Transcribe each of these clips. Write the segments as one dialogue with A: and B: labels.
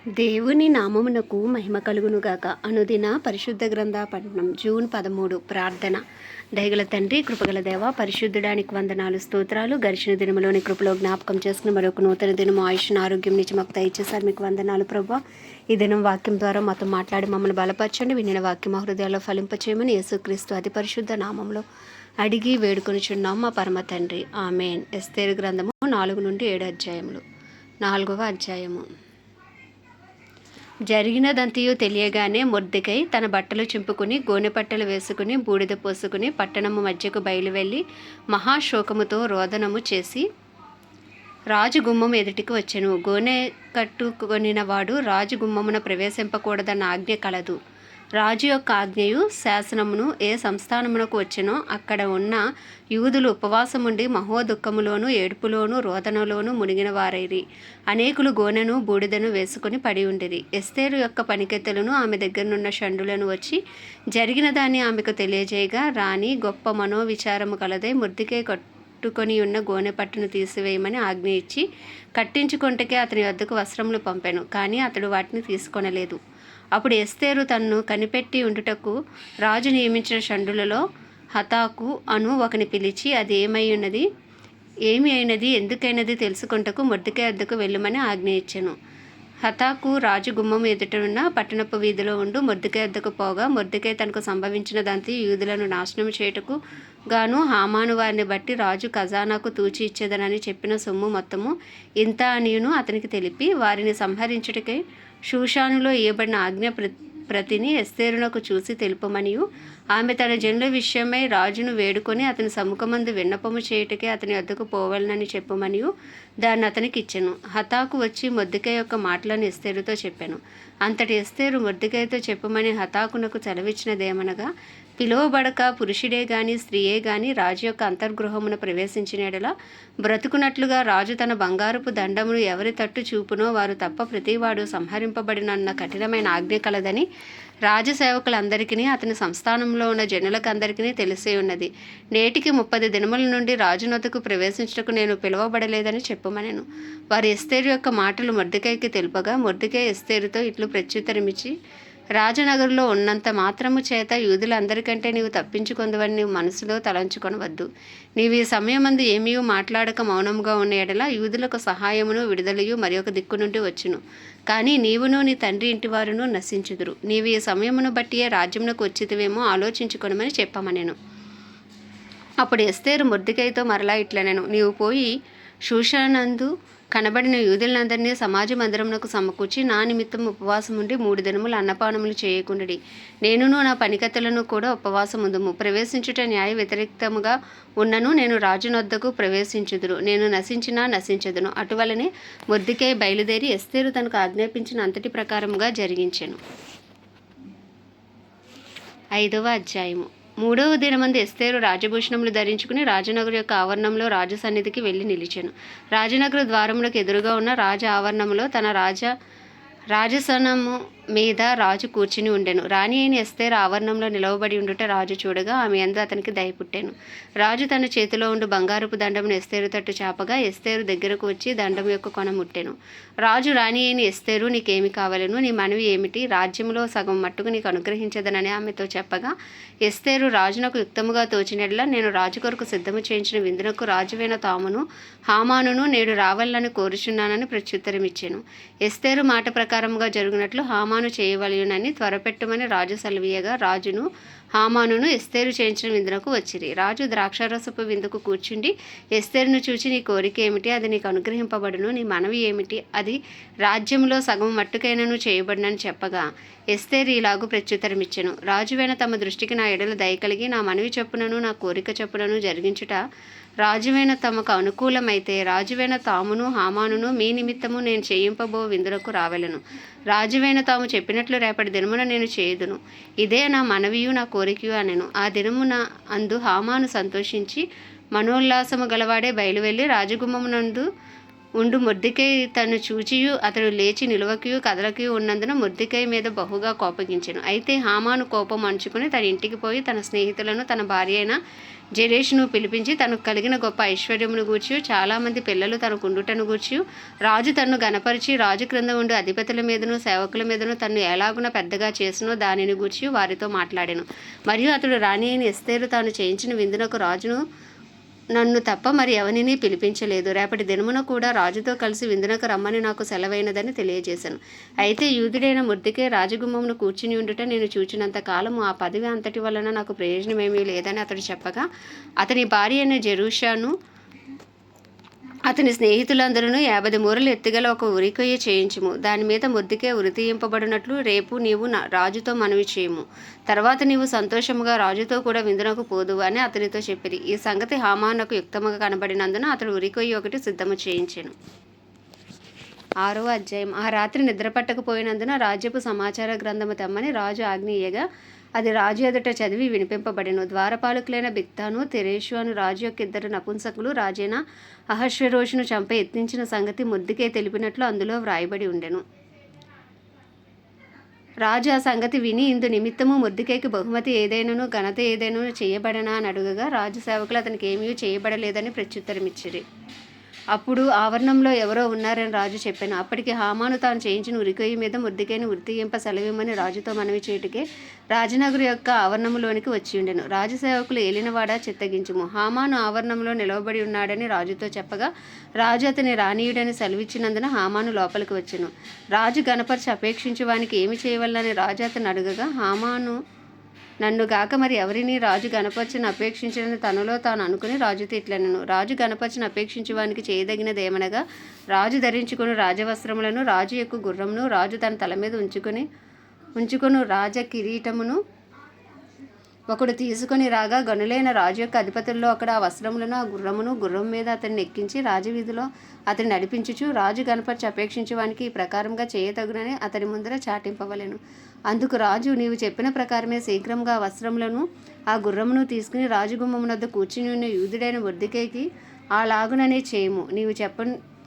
A: దేవుని నామమునకు మహిమ కలుగునుగాక. అనుదిన పరిశుద్ధ గ్రంథ పఠనం జూన్ 13. ప్రార్థన. దయగల తండ్రి, కృపగల దేవ, పరిశుద్ధుడానికి వందనాలు, స్తోత్రాలు. గడిచిన దినములోని కృపలో జ్ఞాపకం చేసుకుని మరొక నూతన దినము ఆయుష్ను ఆరోగ్యం నుంచి మాకు దయచేశారు. మీకు వందనాలు ప్రభా. ఈ దినం వాక్యం ద్వారా మాతో మాట్లాడి మమ్మల్ని బలపరచండి. వినిన వాక్యం మా హృదయాల్లో ఫలింపచేయమని యేసుక్రీస్తు అతి పరిశుద్ధ నామంలో అడిగి వేడుకొనిచున్నాం మా పరమ తండ్రి. ఆమేన్. ఎస్తేరు గ్రంథము 4 నుండి 7 అధ్యాయములు. 4వ అధ్యాయము. జరిగినదంతయు తెలియగానే మొర్దెకై తన బట్టలు చింపుకుని గోనెపట్టలు వేసుకుని బూడిద పోసుకుని పట్టణము మధ్యకు బయలువెళ్ళి మహాశోకముతో రోదనము చేసి రాజు గుమ్మం ఎదుటికి వచ్చెను. గోనె కట్టుకొనిన వాడు రాజు గుమ్మమున ప్రవేశింపకూడదన్న ఆజ్ఞ కలదు. రాజు యొక్క ఆజ్ఞయు శాసనమును ఏ సంస్థానమునకు వచ్చెనో అక్కడ ఉన్న యూదులు ఉపవాసముండి మహోదుఃఖములోను ఏడుపులోను రోదనలోను మునిగిన వారైరి. అనేకులు గోనెను బూడిదను వేసుకుని పడి ఉండిరి. ఎస్తేరు యొక్క పనికెత్తలను ఆమె దగ్గరనున్న షండులను వచ్చి జరిగిన దాన్ని ఆమెకు తెలియజేయగా, రాణి గొప్ప మనోవిచారము కలదై మొర్దెకై కట్టుకొని ఉన్న గోనె పట్టును తీసివేయమని ఆజ్ఞ ఇచ్చి కట్టించుకొంటకే అతని వద్దకు వస్త్రములు పంపెను. కానీ అతడు వాటిని తీసుకొనలేదు. అప్పుడు ఎస్తేరు తన్ను కనిపెట్టి ఉండుటకు రాజు నియమించిన షండులలో హతాకు అను ఒకని పిలిచి అది ఏమి అయినది ఎందుకైనది తెలుసుకొంటకు మొర్దెకై వద్దకు వెళ్ళమని ఆజ్ఞ ఇచ్చెను. హతాకు రాజు గుమ్మం ఎదుటనున్న పట్టణపు వీధిలో ఉండు మొర్దెకై వద్దకు పోగా, మొర్దెకై తనకు సంభవించినదంతా యూదులను నాశనం చేయుటకు గాను హామాను వారిని బట్టి రాజు ఖజానాకు తూచి ఇచ్చేదనని చెప్పిన సొమ్ము మొత్తము ఇంత అనియును అతనికి తెలిపి, వారిని సంహరించుటకై షూషానులో ఇయ్యబడిన ఆజ్ఞ ప్రతిని ఎస్తేరునకు చూసి తెలుపమనియు, ఆమె తన జనుల విషయమై రాజును వేడుకొని అతని సముఖమందు విన్నపము చేయుటకే అతని వద్దకు పోవాలని చెప్పమనియు దాన్ని అతనికి ఇచ్చెను. హతాకు వచ్చి మొర్దెకై యొక్క మాటలను ఎస్తేరుతో చెప్పాను. అంతటి ఎస్తేరు మొర్దెకైతో చెప్పమని హతాకునకు సెలవిచ్చినదేమనగా, పిలువబడక పురుషుడే గాని స్త్రీయే గాని రాజు యొక్క అంతర్గృహమున ప్రవేశించిన ఎడల బ్రతుకున్నట్లుగా రాజు తన బంగారపు దండమును ఎవరి తట్టు చూపునో వారు తప్ప ప్రతివాడు సంహరింపబడినన్న కఠినమైన ఆజ్ఞ కలదని రాజసేవకులందరికీ అతని సంస్థానంలో ఉన్న జనులకందరికీ తెలిసే ఉన్నది. నేటికి 30 దినముల నుండి రాజునొద్దకు ప్రవేశించుటకు నేను పిలువబడలేదని చెప్పమనెను. వారు ఎస్తేరు యొక్క మాటలు మొర్దెకైకి తెలుపగా, మొర్దెకై ఎస్తేరుతో ఇట్లు ప్రత్యుత్తరమిచ్చి, రాజనగరులో ఉన్నంత మాత్రము చేత యూదులందరికంటే నీవు తప్పించుకొందువని నీవు మనసులో తలంచుకొనవద్దు. నీవు ఈ సమయమందు ఏమీ మాట్లాడక మౌనముగా ఉన్న ఎడల యూదులకు సహాయమును విడుదలయు మరి ఒక దిక్కు నుండి వచ్చును. కానీ నీవును నీ తండ్రి ఇంటివారును నశించుదురు. నీవు ఈ సమయమును బట్టియే రాజ్యమునకు వచ్చితివేమో ఆలోచించుకొనమని చెప్పమనెను. అప్పుడు ఎస్తేరు మొర్దెకైతో మరలా ఇట్లనెను, నీవు పోయి షూషానందు కనబడిన యూదులందరినీ సమాజ మందిరమునకు సమకూర్చి నా నిమిత్తం ఉపవాసం ఉండి 3 దినములు అన్నపానములు చేయకుండుడి. నేనును నా పనికత్తెలను కూడా ఉపవాసముందుము. ప్రవేశించుట న్యాయ వ్యతిరేక్తముగా ఉన్నను నేను రాజునొద్దకు ప్రవేశించుదురు. నేను నశించినా నశించదును. అటువలనే మొర్దెకై బయలుదేరి ఎస్తేరు తనకు ఆజ్ఞాపించిన అంతటి ప్రకారముగా జరిగించెను. 5వ అధ్యాయము. 3వ దినమందు ఎస్తేరు రాజభూషణములు ధరించుకుని రాజనగరు యొక్క ఆవరణంలో రాజు సన్నిధికి వెళ్ళి నిలిచెను. రాజనగర ద్వారములకు ఎదురుగా ఉన్న రాజ ఆవరణములో తన రాజసనము మీద రాజు కూర్చుని ఉండెను. రాణి అయిన ఎస్తేరు ఆవరణంలో నిలవబడి ఉండుట రాజు చూడగా ఆమె యందు అతనికి దయ పుట్టెను. రాజు తన చేతిలో ఉండు బంగారపు దండమును ఎస్తేరు తట్టు చాపగా ఎస్తేరు దగ్గరకు వచ్చి దండము యొక్క కొన ముట్టెను. రాజు రాణి అయిన ఎస్తేరు, నీకేమి కావలెను? నీ మనవి ఏమిటి? రాజ్యములో సగం మట్టుకు నీకు అనుగ్రహించదనని ఆమెతో చెప్పగా, ఎస్తేరు రాజునకు యుక్తముగా తోచినట్లా నేను రాజు కొరకు సిద్ధము చేయించిన విందునకు రాజువైన తామును హామానును నేడు రావాలని కోరుచున్నానని ప్రత్యుత్తరమిచ్చెను. ఎస్తేరు మాట ప్రకారముగా జరుగునట్లు హామాను చేయవలయునని త్వరపెట్టమని రాజు సెలవీయగా, రాజును హామానును ఎస్తేరు చేయించిన విందునకు వచ్చిరి. రాజు ద్రాక్షారసపు విందుకు కూర్చుండి ఎస్తేరును చూచి, నీ కోరిక ఏమిటి? అది నీకు అనుగ్రహింపబడును. నీ మనవి ఏమిటి? అది రాజ్యంలో సగం మట్టుకైనను చేయబడునని చెప్పగా, ఎస్తేరు ఇలాగు ప్రత్యుత్తరమిచ్చెను, రాజువైన తమ దృష్టికి నా ఎడల దయ కలిగి నా మనవి చొప్పునను నా కోరిక చొప్పునను జరిగించుట రాజువైన తమకు అనుకూలమైతే రాజువైన తామును హామానును మీ నిమిత్తము నేను చేయింపబో విందులకు రావెలను. రాజువైన తాము చెప్పినట్లు రేపటి దినమున నేను చేయుదును. ఇదే నా మనవియు నా కోరికయు అనెను. ఆ దినమున అందు హామాను సంతోషించి మనోల్లాసము గలవాడే బయలువెళ్ళి రాజగుమ్మమునందు ఉండు మొర్దెకై తను చూచియు అతడు లేచి నిలువకియు కదలకియు ఉన్నందున మొర్దెకై మీద బహుగా కోపగించెను. అయితే హామాను కోపం అణచుకుని తన ఇంటికి పోయి తన స్నేహితులను తన భార్య అయిన జెరెషును పిలిపించి తనకు కలిగిన గొప్ప ఐశ్వర్యమును గూర్చి చాలామంది పిల్లలు తనకు ఉండుటను గూర్చి రాజు తన్ను గనపరిచి రాజు క్రింద ఉండు అధిపతుల మీదను సేవకుల మీదను తన్ను ఎలాగున పెద్దగా చేసినో దానిని గూర్చి వారితో మాట్లాడాను. మరియు అతడు రాణి అయిన ఎస్తేరు తాను చేయించిన విందునకు రాజును నన్ను తప్ప మరి ఎవరినీ పిలిపించలేదు. రేపటి దినమున కూడా రాజుతో కలిసి విందునకు రమ్మని నాకు సెలవైనదని తెలియజేశాను. అయితే యూదుడైన మొర్దెకై రాజగుమ్మమును కూర్చుని ఉండుట నేను చూచినంత కాలము ఆ పదవి అంతటి వలన నాకు ప్రయోజనమేమీ లేదని అతడు చెప్పగా, అతని భార్య అయిన జెరూషాను అతని స్నేహితులందరూ 50 మూరలు ఎత్తుగల ఒక ఉరికొయ్య చేయించుము. దాని మీద మొర్దెకై ఉరితీయింపబడినట్లు రేపు నీవు రాజుతో మనవి చేయము. తర్వాత నీవు సంతోషముగా రాజుతో కూడా విందునకు పోదువు అని అతనితో చెప్పిరి. ఈ సంగతి హామానుకు యుక్తముగా కనబడినందున అతడు ఉరికొయ్య ఒకటి సిద్ధము చేయించెను. 6వ అధ్యాయం. ఆ రాత్రి నిద్ర పట్టకపోయినందున రాజ్యపు సమాచార గ్రంథము తెమ్మని రాజు ఆజ్ఞేయగా అది రాజు ఎదుట చదివి వినిపింపబడెను. ద్వారపాలకులైన బిక్తాను తెరేషు అను రాజు యొక్క 2 నపుంసకులు రాజైన అహష్వేరోషును చంప యత్నించిన సంగతి మొర్దెకై తెలిపినట్లు అందులో వ్రాయబడి ఉండెను. రాజు ఆ సంగతి విని ఇందు నిమిత్తము మొర్దెకైకి బహుమతి ఏదైనాను ఘనత ఏదైనాను చేయబడనా అని అడుగగా రాజు సేవకులు అతనికి ఏమీ చేయబడలేదని ప్రత్యుత్తరమిచ్చిరి. అప్పుడు ఆవరణంలో ఎవరో ఉన్నారని రాజు చెప్పాను. అప్పటికి హామాను తాను చేయించిన ఉరికొయ్య మీద మొర్దెకైని ఉరితీయింప సెలవిమ్మని రాజుతో మనవి చేయుటకే రాజనగరు యొక్క ఆవరణములోనికి వచ్చి ఉండెను. రాజు సేవకులు ఏలినవాడా చిత్తగించుము, హామాను ఆవరణంలో నిలవబడి ఉన్నాడని రాజుతో చెప్పగా రాజు అతని రానీయుడని సెలవిచ్చినందున హామాను లోపలికి వచ్చెను. రాజు గనపరిచి అపేక్షించు వానికి ఏమి చేయవలనని రాజు అతను అడుగగా హామాను నన్ను గాక మరి ఎవరిని రాజు గనపరచని అపేక్షించడని తనలో తాను అనుకుని రాజుతో ఇట్లనెను. రాజు గనపరచని అపేక్షించువానికి చేయదగినదేమనగా రాజు ధరించుకుని రాజవస్త్రములను రాజు యొక్క గుర్రమును రాజు తన తల మీద ఉంచుకుని రాజ కిరీటమును ఒకడు తీసుకొని రాగా గనులైన రాజు యొక్క అధిపతుల్లో ఒకడు ఆ వస్త్రములను ఆ గుర్రం మీద అతన్ని ఎక్కించి రాజవీధిలో అతన్ని నడిపించుచు రాజు గనపరిచి అపేక్షించువానికి ఈ ప్రకారంగా చేయతగునని అతని ముందర చాటింపవలెను. అందుకు రాజు నీవు చెప్పిన ప్రకారమే శీఘ్రంగా ఆ వస్త్రములను ఆ గుర్రమును తీసుకుని రాజగుమ్మమునొద్ద కూర్చుని ఉన్న యూదుడైన మొర్దెకైకి అలాగుననే చేయము. నీవు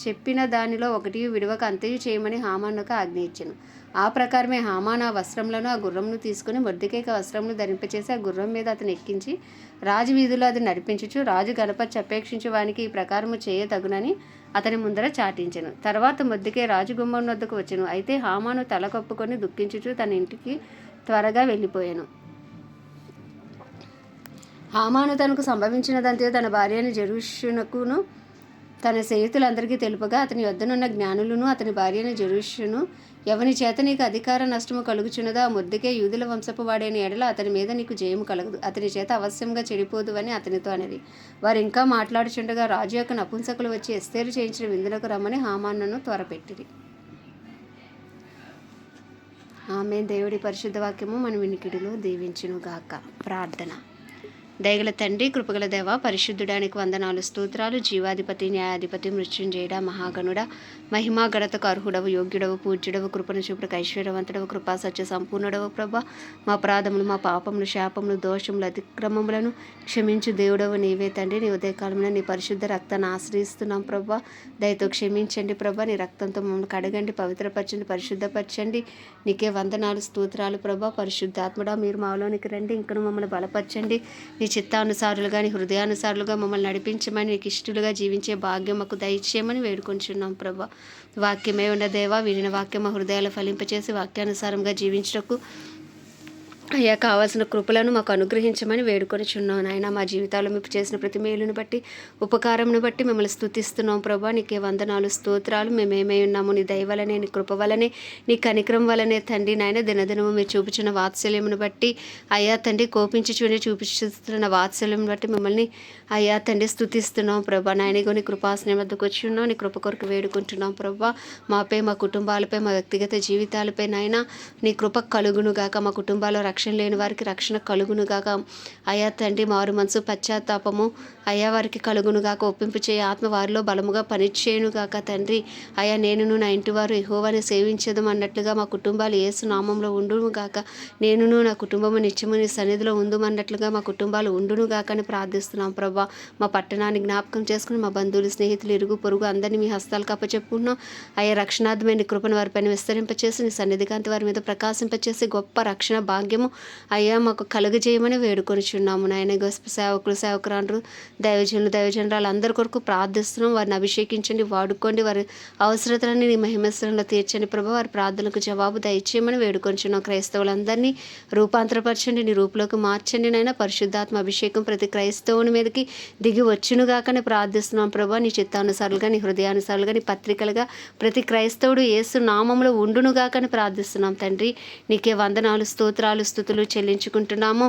A: చెప్పిన దానిలో ఒకటి విడవక అంతయు చేయమని హామానుకు ఆజ్ఞ ఇచ్చెను. ఆ ప్రకారమే హామాను ఆ వస్త్రములను ఆ గుర్రమును తీసుకుని మొర్దెకైకి ఆ వస్త్రమును ధరింపచేసి ఆ గుర్రం మీద అతను ఎక్కించి రాజవీధిలో అది నడిపించుచు రాజు గనపరిచి అపేక్షించు వానికి ఈ ప్రకారము చేయతగునని అతని ముందర చాటించెను. తర్వాత మొర్దెకై రాజగుమ్మం వద్దకు వచ్చెను. అయితే హామాను తల కప్పుకొని దుఃఖించుచు తన ఇంటికి త్వరగా వెళ్ళిపోయాను. హామాను తనకు సంభవించినదంతే తన భార్యని జెరూషునకును తన స్నేహితులందరికీ తెలుపగా అతని వద్దనున్న జ్ఞానులను అతని భార్యని జెరూషును ఎవని చేత నీకు అధికార నష్టము కలుగుచున్నదో ఆ మొర్దెకై యూదుల వంశపు వాడైన ఎడల అతని మీద నీకు జయము కలగదు, అతని చేత అవశ్యంగా చెడిపోదు అని అతనితో అనేది. వారు ఇంకా మాట్లాడుచుండగా రాజు యొక్క నపుంసకులు వచ్చి ఎస్తేరు చేయించిన విందులకు రమ్మని హామానును త్వరపెట్టిరి. ఆమె దేవుడి పరిశుద్ధ వాక్యము మన వినికిడిలో దీవించును గాక. ప్రార్థన. దయగల తండ్రి, కృపగల దేవ, పరిశుద్ధుడానికి వందనాలు, స్తోత్రాలు. జీవాధిపతి, న్యాయాధిపతి, మృత్యుంజయుడ, మహాగణుడ, మహిమా గణతకు అర్హుడవు, యోగ్యుడవు, పూజ్యుడవు, కృపను చూపుటకు ఐశ్వర్యవంతుడవు, కృపా సత్య సంపూర్ణుడవు ప్రభా. మా అపరాధములు, మా పాపములు, శాపములు, దోషములు, అతిక్రమములను క్షమించు దేవుడవు నీవే తండ్రి. నీ ఉదయకాలంలో నీ పరిశుద్ధ రక్తాన్ని ఆశ్రయిస్తున్నాం ప్రభా. దయతో క్షమించండి ప్రభా. నీ రక్తంతో మమ్మల్ని కడగండి, పవిత్రపరచండి, పరిశుద్ధపరచండి. నీకే వందనాలు, స్తోత్రాలు ప్రభా. పరిశుద్ధాత్ముడా, మీరు మాలోనికి రండి, ఇంకను మమ్మల్ని బలపరచండి. నీ చిత్తానుసారులుగా, నీ హృదయానుసారులుగా మమ్మల్ని నడిపించమని, నీకు ఇష్టలుగా జీవించే భాగ్యం మాకు దయచేయమని వేడుకొంచున్నాం ప్రభా. వాక్యమే ఉన్న దేవా, వినిన వాక్యం మా హృదయాలు ఫలింపచేసి వాక్యానుసారంగా జీవించటకు అయ్యా కావాల్సిన కృపలను మాకు అనుగ్రహించమని వేడుకొనిచున్నాం నాయన. మా జీవితాల్లో మీకు చేసిన ప్రతి మేలును బట్టి, ఉపకారంను బట్టి మిమ్మల్ని స్తుతిస్తున్నాం ప్రభా. నీకే వందనాలు, స్తోత్రాలు. మేమేమై ఉన్నాము నీ దయ వలనే, నీ కృప వలనే, నీ కనికరం వలనే తండ్రి నాయన. దినదినము మీరు చూపించిన వాత్సల్యమును బట్టి అయ్యా తండ్రి, చూపిస్తున్న వాత్సల్యం బట్టి మిమ్మల్ని అయ్యా తండ్రి స్తుతిస్తున్నాం ప్రభా. నాయన నీ కృపాసనం వద్దకు వచ్చి ఉన్నాం, నీ కృప కొరకు వేడుకుంటున్నాం ప్రభా. మాపై, మా కుటుంబాలపై, మా వ్యక్తిగత జీవితాలపై నాయన నీ కృప కలుగును గాక. మా కుటుంబాల్లో రక్షణ రక్షణ లేని వారికి రక్షణ కలుగునుగాక. అయా తండ్రి, మారు మనసు పశ్చాత్తాపము అయా వారికి కలుగునుగాక. ఒప్పింపు చేయ ఆత్మ వారిలో బలముగా పనిచేయునుగాక తండ్రి. అయా నేనును నా ఇంటి వారు యెహోవాని సేవించదం అన్నట్లుగా మా కుటుంబాలు యేసు నామంలో ఉండునుగాక. నేనును నా కుటుంబము నిత్యము నీ సన్నిధిలో ఉందుమన్నట్లుగా మా కుటుంబాలు ఉండునుగాక అని ప్రార్థిస్తున్నాం ప్రభా. మా పట్టణాన్ని జ్ఞాపకం చేసుకుని మా బంధువులు, స్నేహితులు, ఇరుగు పొరుగు అందరినీ మీ హస్తాలకు అప్పచెప్పుకున్నాం. అయ్యా రక్షణార్థమైన కృపను వారిపైన విస్తరింపచేసి నీ సన్నిధి కాంతి వారి మీద ప్రకాశింపచేసి గొప్ప రక్షణ భాగ్యము అయ్యా మాకు కలుగజేయమని వేడుకొనిచున్నాము నాయన. సేవకులు, సేవకురాండ్రు, దైవజనురాలు అందరి కొరకు ప్రార్థిస్తున్నాం. వారిని అభిషేకించండి, వాడుకోండి. వారి అవసరతలన్నీ నీ మహిమస్వరంలో తీర్చండి ప్రభా. వారి ప్రార్థనలకు జవాబు దయచేయమని వేడుకొనిచున్నాం. క్రైస్తవులందరినీ రూపాంతరపరచండి, నీ రూపులోకి మార్చండి నాయన. పరిశుద్ధాత్మ అభిషేకం ప్రతి క్రైస్తవుని మీదకి దిగి వచ్చునుగాకని ప్రార్థిస్తున్నాం ప్రభా. నీ చిత్తానుసారులుగా, నీ హృదయానుసారులుగా, నీ పత్రికలుగా ప్రతి క్రైస్తవుడు యేసు నామంలో ఉండునుగాకని ప్రార్థిస్తున్నాం తండ్రి. నీకే వందనాలు, స్తోత్రాలు, స్తుతులు చెల్లించుకుంటున్నాము.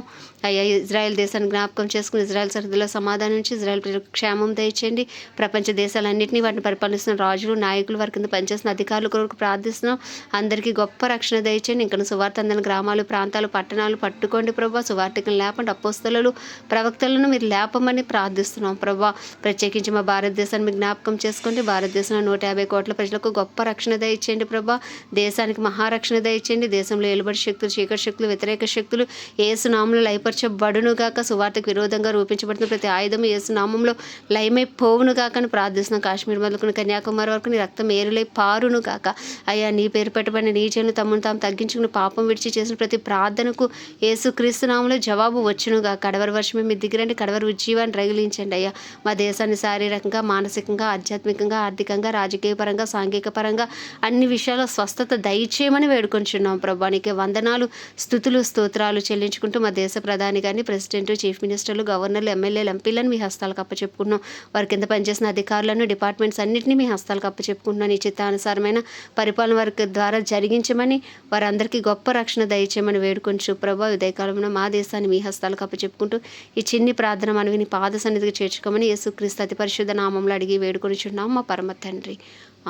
A: అయ్యా ఇజ్రాయెల్ దేశాన్ని జ్ఞాపకం చేసుకుని ఇజ్రాయెల్ సరిహద్దులో సమాధానం నుంచి ఇజ్రాయెల్ ప్రజలకు క్షేమం దయచేయండి. ప్రపంచ దేశాలన్నింటినీ వాటిని పరిపాలిస్తున్న రాజులు, నాయకులు, వారి కింద పనిచేస్తున్న అధికారుల కొరకు ప్రార్థిస్తున్నాం. అందరికీ గొప్ప రక్షణ దయచేయండి. ఇంకా సువార్త అందని గ్రామాలు, ప్రాంతాలు, పట్టణాలు పట్టుకోండి ప్రభా. సువార్తికులను లేపండి, అపోస్తలులు, ప్రవక్తలను మీరు లేపమని ప్రార్థిస్తున్నాం ప్రభా. ప్రత్యేకించి మా భారతదేశాన్ని మీరు జ్ఞాపకం చేసుకోండి. భారతదేశంలో 150 కోట్ల ప్రజలకు గొప్ప రక్షణ దయచేయండి ప్రభా. దేశానికి మహారక్షణ దయచేయండి. దేశంలో ఏలుబడి శక్తులు, చీకటి శక్తులు, వ్యతిరేక శక్తులు యేసు నామంలో లయపరచబడునుగాక. సువార్తకు విరోధంగా రూపించబడుతున్న ప్రతి ఆయుధము యేసు నామంలో లయమైపోవునుగాక అని ప్రార్థిస్తున్నాం. కాశ్మీర్ మొదలుకుని కన్యాకుమారి వరకు నీ రక్తం ఏరులై పారునుగాక. అయ్యా నీ పేరు పెట్టబడిన నీ జనులు తమను తాము తగ్గించుకుని పాపం విడిచి చేసిన ప్రతి ప్రార్థనకు యేసు క్రీస్తు నామంలో జవాబు వచ్చునుగా. కడవరి వర్షమే మీ దిగిరండి, కడవరి ఉజ్జీవాన్ని రగిలించండి అయ్యా. మా దేశాన్ని శారీరకంగా, మానసికంగా, ఆధ్యాత్మికంగా, ఆర్థికంగా, రాజకీయ పరంగా, సాంఘిక పరంగా అన్ని విషయాల్లో స్వస్థత దయచేయమని వేడుకొంచున్నాం ప్రభా. నీకే వందనాలు, స్తుతులు, స్తోత్రాలు చెల్లించుకుంటూ మా దేశ ప్రధాని గారిని, ప్రెసిడెంట్, చీఫ్ మినిస్టర్లు, గవర్నర్లు, ఎమ్మెల్యేలు, ఎంపీలను మీ హస్తాలకు అప్పచెప్పుకున్నాం. వారి కింద పనిచేసిన అధికారులను, డిపార్ట్మెంట్స్ అన్నింటినీ మీ హస్తాలకు అప్పచెప్పుకుంటున్నాం. ఈ చిత్తానుసారమైన పరిపాలన వారి ద్వారా జరిగించమని, వారందరికీ గొప్ప రక్షణ దయచేయమని వేడుకొంచు ప్రభా. ఉదయకాలంలో మా దేశాన్ని మీ హస్తాలకు అప్పచెప్పుకుంటూ ఈ చిన్ని ప్రార్థన మనవి నీ పాద సన్నిధికి చేర్చుకోమని యేసుక్రీస్తు అతి పరిశుద్ధ నామంలో అడిగి వేడుకొనిచున్నాం మా పరమ తండ్రి.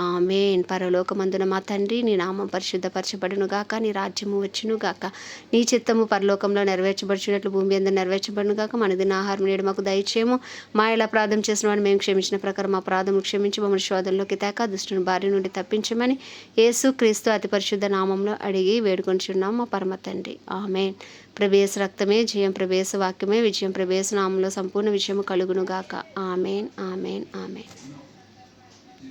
A: ఆమేన్. పరలోకమందున మా తండ్రి, నీ నామం పరిశుద్ధపరచబడునుగాక, నీ రాజ్యము వచ్చునుగాక, నీ చిత్తము పరలోకంలో నెరవేర్చబడుచున్నట్లు భూమి అందరూ నెరవేర్చబడునుగాక. మనదిన ఆహారం నేడు మాకు దయచేయము. మా ఇలా అపరాధం చేసిన వాడిని మేము క్షమించిన ప్రకారం మా అపరాధము క్షమించి మమ్మల్ని శోధనలోకి తేక దుష్టుని బారి నుండి తప్పించమని యేసు క్రీస్తు అతి పరిశుద్ధ నామంలో అడిగి వేడుకొనిచున్నాం మా పరమ తండ్రి. ఆమేన్. ప్రభేశ రక్తమే జయం, ప్రభేశ వాక్యమే విజయం, ప్రభేశ నామంలో సంపూర్ణ విజయము కలుగునుగాక. ఆమేన్, ఆమేన్, ఆమేన్.